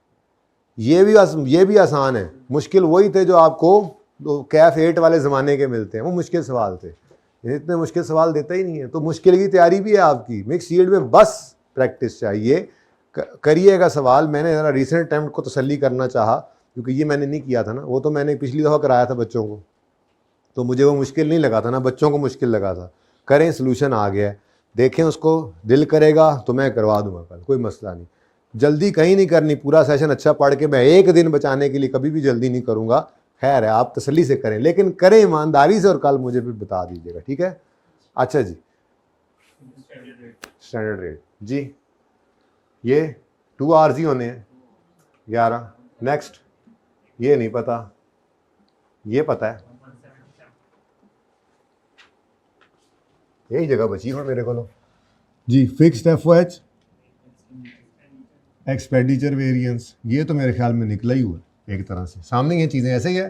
ये भी आसान है। मुश्किल वही थे जो आपको कैफ 8 वाले ज़माने के मिलते हैं, वो मुश्किल सवाल थे। इतने मुश्किल सवाल देता ही नहीं है, तो मुश्किल की तैयारी भी है आपकी। मिक्स शीट में बस प्रैक्टिस चाहिए, करिएगा सवाल। मैंने ज़रा रिसेंट अटैम्प्ट को तसल्ली करना चाहा, क्योंकि ये मैंने नहीं किया था ना, वो तो मैंने पिछली दफ़ा कराया था बच्चों को, तो मुझे वो मुश्किल नहीं लगा था ना, बच्चों को मुश्किल लगा था। करें, सलूशन आ गया है, देखें, उसको दिल करेगा तो मैं करवा दूंगा कल, कोई मसला नहीं। जल्दी कहीं नहीं करनी, पूरा सेशन अच्छा पढ़ के मैं 1 दिन बचाने के लिए कभी भी जल्दी नहीं करूँगा। खैर है, आप तसल्ली से करें, लेकिन करें ईमानदारी से, और कल मुझे भी बता दीजिएगा, ठीक है। अच्छा जी, स्टैंडर्ड रेट जी, ये 2 आवर्स ही होने हैं 11। नेक्स्ट, ये नहीं पता, ये पता है, यही जगह बची हो मेरे को जी। फिक्स्ड FOH एक्सपेंडिचर वेरिएंस, ये तो मेरे ख्याल में निकला ही हुआ एक तरह से, सामने ये चीज़ें ऐसे ही है।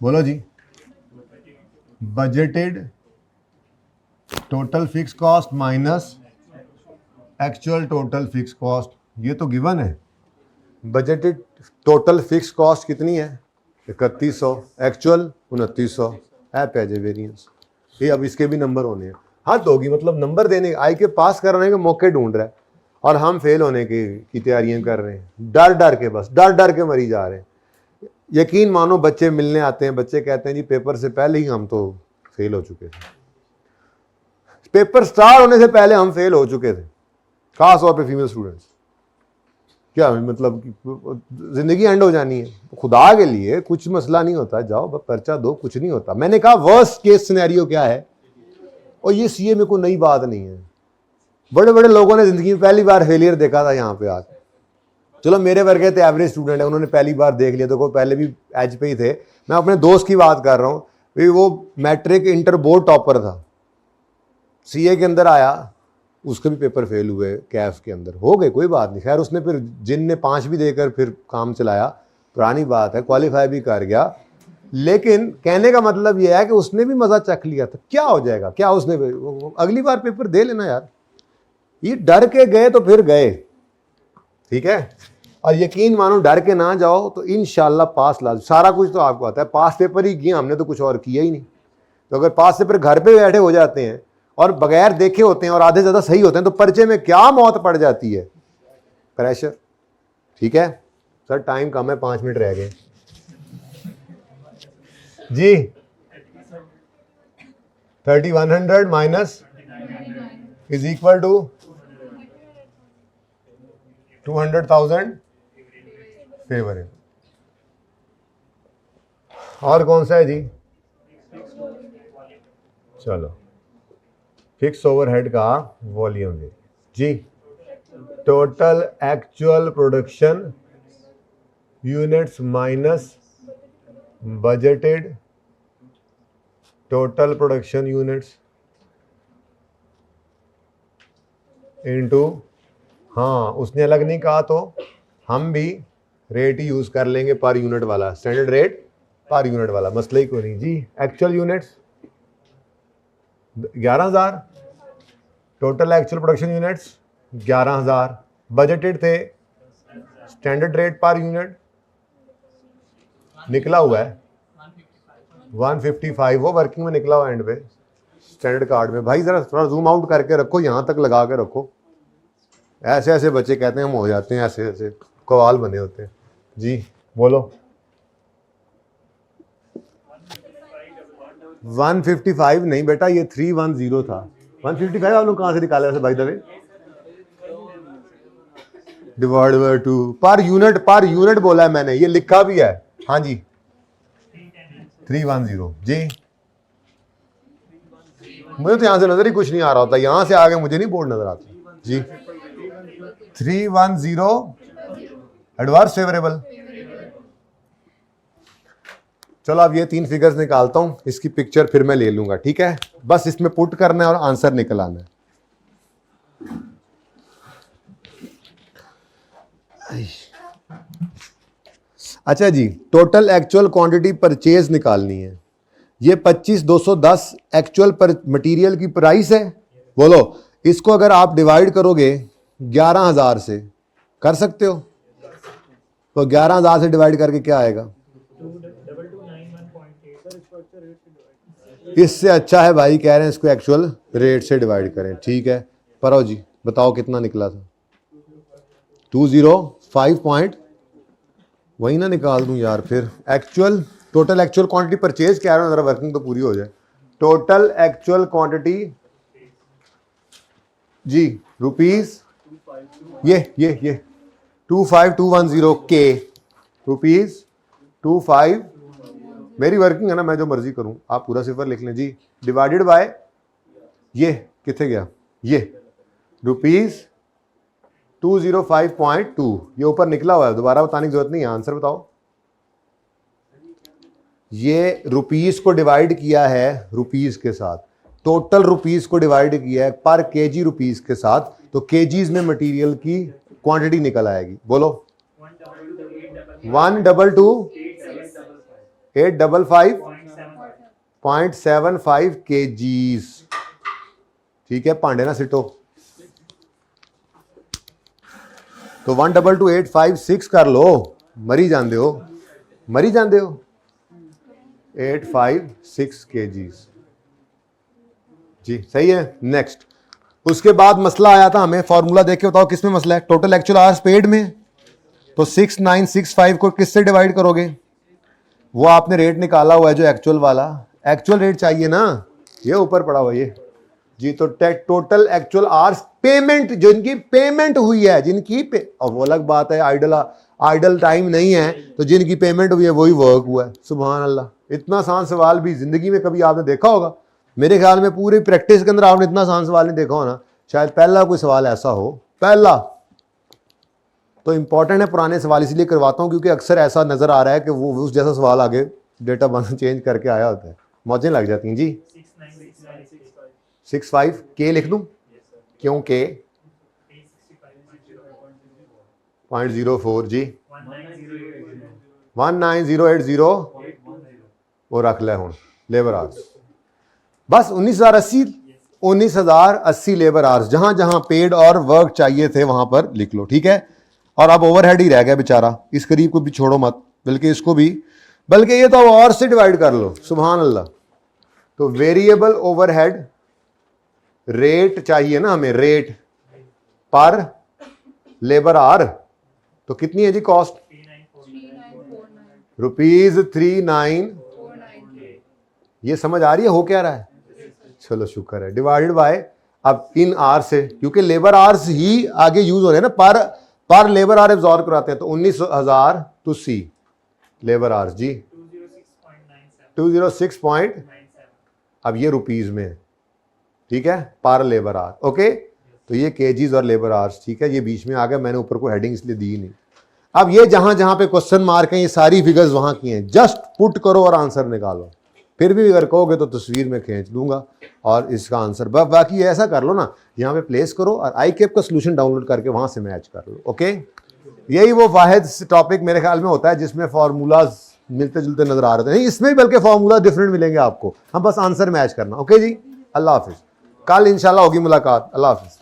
बोलो जी, budgeted total fix cost minus actual total fix cost, ये तो गिवन है। बजटेड टोटल फिक्स कॉस्ट कितनी है, 3100, एक्चुअल 2900, है पैजे वेरिएंस। ये अब इसके भी नंबर होने हैं, हद होगी, मतलब नंबर देने, आई के पास करने के मौके ढूंढ रहा है, और हम फेल होने की तैयारियां कर रहे हैं, डर डर के, बस डर डर के मरी जा रहे हैं। यकीन मानो, बच्चे मिलने आते हैं, बच्चे कहते हैं जी पेपर से पहले ही हम तो फेल हो चुके थे, पेपर स्टार्ट होने से पहले हम फेल हो चुके थे, खास तौर पे फीमेल स्टूडेंट्स। क्या मतलब जिंदगी एंड हो जानी है, खुदा के लिए कुछ मसला नहीं होता, जाओ बस पर्चा दो, कुछ नहीं होता। मैंने कहा वर्स्ट केस सिनेरियो क्या है, और ये CA में कोई नई बात नहीं है, बड़े बड़े लोगों ने जिंदगी में पहली बार फेलियर देखा था यहाँ पे आके। चलो मेरे वर्गे थे, एवरेज स्टूडेंट है, उन्होंने पहली बार देख लिया, तो कोई पहले भी एज पे ही थे। मैं अपने दोस्त की बात कर रहा हूँ, वो मैट्रिक इंटर बोर्ड टॉपर था, CA के अंदर आया, उसके भी पेपर फेल हुए, कैफ के अंदर हो गए, कोई बात नहीं। खैर उसने फिर जिन ने 5 भी देकर फिर काम चलाया, पुरानी बात है, क्वालिफाई भी कर गया। लेकिन कहने का मतलब यह है कि उसने भी मज़ा चख लिया था। क्या हो जाएगा, क्या उसने अगली बार पेपर दे लेना यार, ये डर के गए तो फिर गए, ठीक है। और यकीन मानो, डर के ना जाओ तो इंशाल्लाह पास ला, सारा कुछ तो आपको आता है, पास पेपर ही किया हमने, तो कुछ और किया ही नहीं। तो अगर पास पेपर घर पे बैठे हो जाते हैं, और बगैर देखे होते हैं और आधे ज़्यादा सही होते हैं, तो पर्चे में क्या मौत पड़ जाती है, प्रेशर। ठीक है सर, टाइम कम है, 5 मिनट रह गए जी। 3100 minus is equal to 200,000 favourable. और कौन सा है जी? चलो, फिक्स ओवरहेड का वॉल्यूम जी, total actual production units minus budgeted total production units into, हाँ उसने अलग नहीं कहा तो हम भी रेट ही यूज कर लेंगे पर यूनिट वाला, स्टैंडर्ड रेट पर यूनिट वाला, मसला ही कोई नहीं जी। Actual units 11,000, total actual production units 11,000, budgeted थे, स्टैंडर्ड रेट पर यूनिट निकला हुआ है 155, वो वर्किंग में निकला हुआ एंड पे स्टैंडर्ड कार्ड में। भाई जरा थोड़ा जूम आउट करके रखो, यहाँ तक लगा के रखो। ऐसे ऐसे बच्चे कहते हैं हम हो जाते हैं, ऐसे ऐसे कवाल बने होते हैं जी। बोलो 155 नहीं बेटा, ये 310 था। 155 आप लोग कहाँ से निकाले वैसे भाई Dave? Divide by 2 per unit बोला है मैंने, ये लिखा भी है। हाँ जी 310 जी। मुझे तो यहां से नजर ही कुछ नहीं आ रहा होता, यहां से आगे मुझे नहीं बोर्ड नजर आता जी। 310 एडवर्स फेवरेबल। चलो अब ये 3 फिगर्स निकालता हूं, इसकी पिक्चर फिर मैं ले लूंगा, ठीक है? बस इसमें पुट करना है और आंसर निकल आना है। अच्छा जी, टोटल एक्चुअल क्वांटिटी परचेज निकालनी है। ये 25,210 एक्चुअल पर मटेरियल की प्राइस है। बोलो, इसको अगर आप डिवाइड करोगे 11,000 से, कर सकते हो? तो 11,000 से डिवाइड करके क्या आएगा? इससे अच्छा है भाई, कह रहे हैं इसको एक्चुअल रेट से डिवाइड करें। ठीक है परो जी, बताओ कितना निकला था? 205 पॉइंट, वही ना निकाल दूं यार फिर। Actual total actual quantity purchase कह रहा हूं, जरा वर्किंग तो पूरी हो जाए। टोटल एक्चुअल क्वांटिटी जी रुपीज, ये 25210 के रुपीज 25, मेरी वर्किंग है ना, मैं जो मर्जी करूं, आप पूरा सिफर लिख लें जी। डिवाइडेड बाय ये कितने गया, ये रुपीज 205.2, ये ऊपर निकला हुआ है, दोबारा बताने की जरूरत नहीं है। आंसर बताओ। ये रुपीस को डिवाइड किया है रुपीस के साथ, टोटल रुपीस को डिवाइड किया है पर केजी रुपीस के साथ, तो केजीज में मटेरियल की क्वांटिटी निकल आएगी। बोलो 122,855.75 केजीज। ठीक है पांडे ना सिटो, तो 122,856 कर लो, मरी जाते हो 856 केजीज जी, सही है। नेक्स्ट, उसके बाद मसला आया था हमें, फॉर्मूला देख के बताओ किस में मसला है? टोटल एक्चुअल आवर्स पेड में, तो 6965 को किससे डिवाइड करोगे? वो आपने रेट निकाला हुआ है जो एक्चुअल वाला, एक्चुअल रेट चाहिए ना, ये ऊपर पड़ा हुआ ये जी। तो टोटल एक्चुअल आवर्स पेमेंट, जो इनकी पेमेंट हुई है, और वो अलग बात है, आइडल टाइम नहीं है, तो जिनकी पेमेंट हुई है वही वर्क हुआ है। सुभान अल्लाह, इतना आसान सवाल भी जिंदगी में कभी आपने देखा होगा? मेरे ख्याल में पूरी प्रैक्टिस के अंदर आपने इतना आसान सवाल नहीं देखा होना, शायद पहला कोई सवाल ऐसा हो, पहला। तो इंपॉर्टेंट है, पुराने सवाल इसलिए करवाता हूं क्योंकि अक्सर ऐसा नजर आ रहा है कि वो उस जैसा सवाल आगे डेटा बंद चेंज करके आया होता है, मौजें लग जाती हैं जी। 65 के लिख दूं? क्यों के? 0.04 जी, 19080 वो रख ले हूं लेबर आवर्स, बस 19,080 लेबर आवर्स, जहां जहां पेड और वर्क चाहिए थे वहां पर लिख लो। ठीक है, और अब ओवरहेड ही रह गया बेचारा, इस करीब को भी छोड़ो मत, बल्कि इसको भी, बल्कि ये तो और से डिवाइड कर लो। सुभान अल्लाह। तो वेरिएबल ओवरहेड रेट चाहिए ना हमें, रेट पर लेबर आर, तो कितनी है जी कॉस्ट? ₹3949। ये समझ आ रही है हो क्या रहा है? चलो शुक्र है। डिवाइडेड बाय, अब इन आर से, क्योंकि लेबर आर्स ही आगे यूज हो रहे हैं ना, पर लेबर आर एब्जॉर्ब कराते हैं, तो 19,000 टू सी लेबर आर्स जी 206. अब ये रुपीज में है, ठीक है, पर लेबर आर। ओके, तो ये केजीज और लेबर आर्स, ठीक है, ये बीच में आ गया, मैंने ऊपर को हेडिंग इसलिए दी नहीं। अब ये जहां जहां पे क्वेश्चन मार्क है, ये सारी फिगर्स वहां की हैं, जस्ट पुट करो और आंसर निकालो। फिर भी अगर कहोगे तो तस्वीर में खींच दूंगा और इसका आंसर, बाकी ऐसा कर लो ना, यहाँ पे प्लेस करो और आई कैप का सोल्यूशन डाउनलोड करके वहां से मैच कर लो। ओके, यही वो वाहिद टॉपिक मेरे ख्याल में होता है जिसमें फार्मूलाज मिलते जुलते नजर आ रहे थे, नहीं इसमें भी बल्कि फार्मूला डिफरेंट मिलेंगे आपको, हम बस आंसर मैच करना। ओके जी, अल्लाह हाफिज, कल इंशाल्लाह होगी मुलाकात, अल्लाह हाफिज।